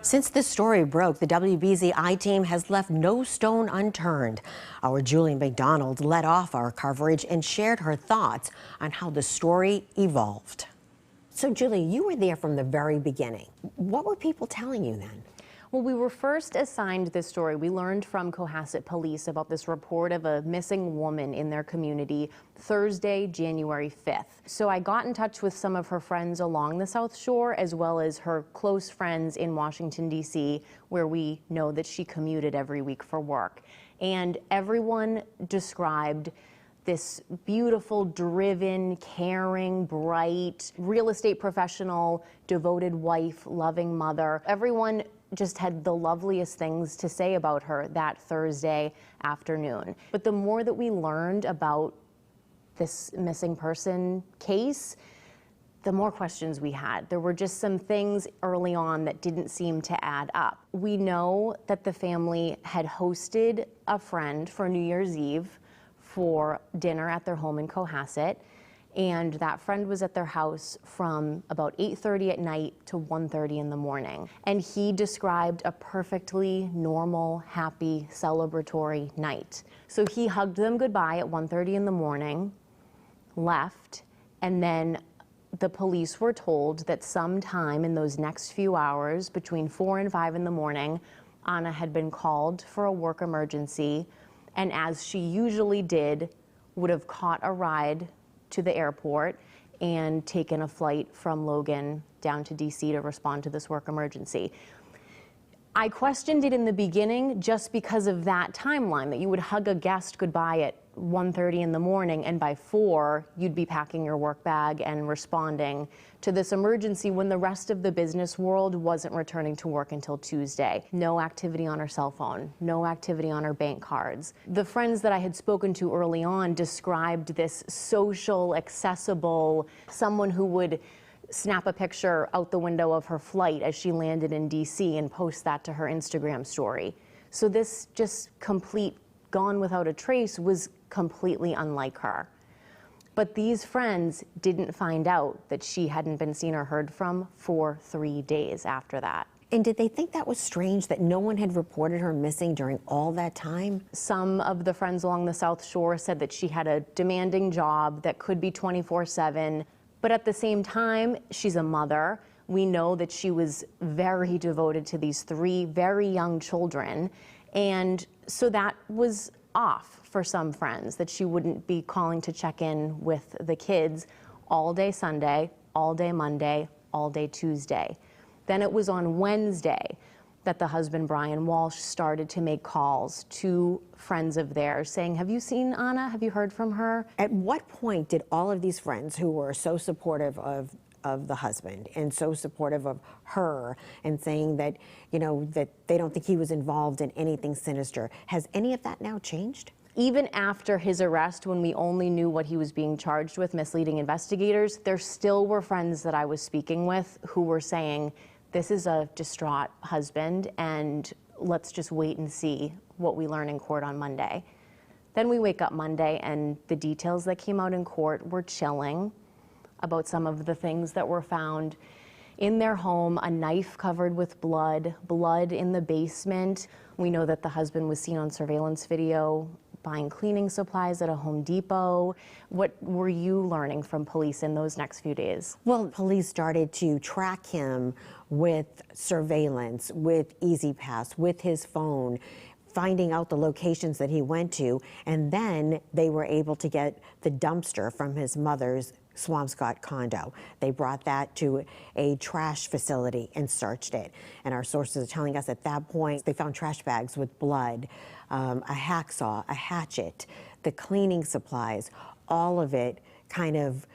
Since this story broke, the WBZI team has left no stone unturned. Our Juli McDonald led off our coverage and shared her thoughts on how the story evolved. So, Juli, you were there from the very beginning. What were people telling you then? Well, we were first assigned this story. We learned from Cohasset Police about this report of a missing woman in their community Thursday, January 5th. So I got in touch with some of her friends along the South Shore, as well as her close friends in Washington, D.C., where we know that she commuted every week for work. And everyone described this beautiful, driven, caring, bright, real estate professional, devoted wife, loving mother. Everyone just had the loveliest things to say about her that Thursday afternoon. But the more that we learned about this missing person case, the more questions we had. There were just some things early on that didn't seem to add up. We know that the family had hosted a friend for New Year's Eve for dinner at their home in Cohasset, and that friend was at their house from about 8:30 at night to 1:30 in the morning. And he described a perfectly normal, happy, celebratory night. So he hugged them goodbye at 1:30 in the morning, left, and then the police were told that sometime in those next few hours, between 4 and 5 in the morning, Ana had been called for a work emergency, and as she usually did, would have caught a ride to the airport and taken a flight from Logan down to DC to respond to this work emergency. I questioned it in the beginning just because of that timeline, that you would hug a guest goodbye at 1:30 in the morning, and by 4 you'd be packing your work bag and responding to this emergency when the rest of the business world wasn't returning to work until Tuesday. No activity on her cell phone, no activity on her bank cards. The friends that I had spoken to early on described this social, accessible, someone who would snap a picture out the window of her flight as she landed in DC and post that to her Instagram story. So this just complete gone without a trace was completely unlike her. But these friends didn't find out that she hadn't been seen or heard from for 3 days after that. And did they think that was strange that no one had reported her missing during all that time? Some of the friends along the South Shore said that she had a demanding job that could be 24/7, but at the same time, she's a mother. We know that she was very devoted to these 3 very young children, and so that was off for some friends, that she wouldn't be calling to check in with the kids all day Sunday, all day Monday, all day Tuesday. Then it was on Wednesday that the husband, Brian Walsh, started to make calls to friends of theirs saying, have you seen Ana? Have you heard from her? At what point did all of these friends who were so supportive of the husband and so supportive of her and saying that, you know, that they don't think he was involved in anything sinister, has any of that now changed? Even after his arrest, when we only knew what he was being charged with, misleading investigators, there still were friends that I was speaking with who were saying, this is a distraught husband, and let's just wait and see what we learn in court on Monday. Then we wake up Monday, and the details that came out in court were chilling about some of the things that were found in their home: a knife covered with blood, blood in the basement. We know that the husband was seen on surveillance video buying cleaning supplies at a Home Depot. What were you learning from police in those next few days? Well, police started to track him with surveillance, with EasyPass, with his phone, finding out the locations that he went to, and then they were able to get the dumpster from his mother's Swampscott condo. They brought that to a trash facility and searched it. And our sources are telling us at that point they found trash bags with blood, a hacksaw, a hatchet, the cleaning supplies, all of it kind of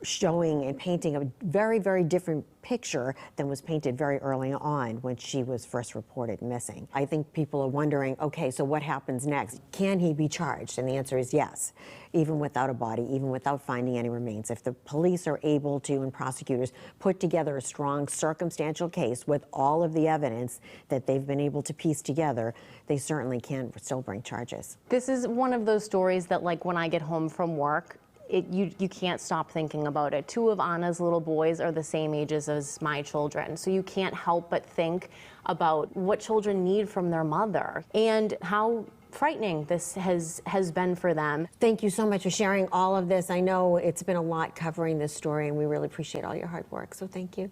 showing and painting a very, very different picture than was painted very early on when she was first reported missing. I think people are wondering, okay, so what happens next? Can he be charged? And the answer is yes, even without a body, even without finding any remains. If the police are able to, and prosecutors, put together a strong circumstantial case with all of the evidence that they've been able to piece together, they certainly can still bring charges. This is one of those stories that, like, when I get home from work, you can't stop thinking about it. 2 of Ana's little boys are the same ages as my children, so you can't help but think about what children need from their mother and how frightening this has been for them. Thank you so much for sharing all of this. I know it's been a lot covering this story, and we really appreciate all your hard work, so thank you.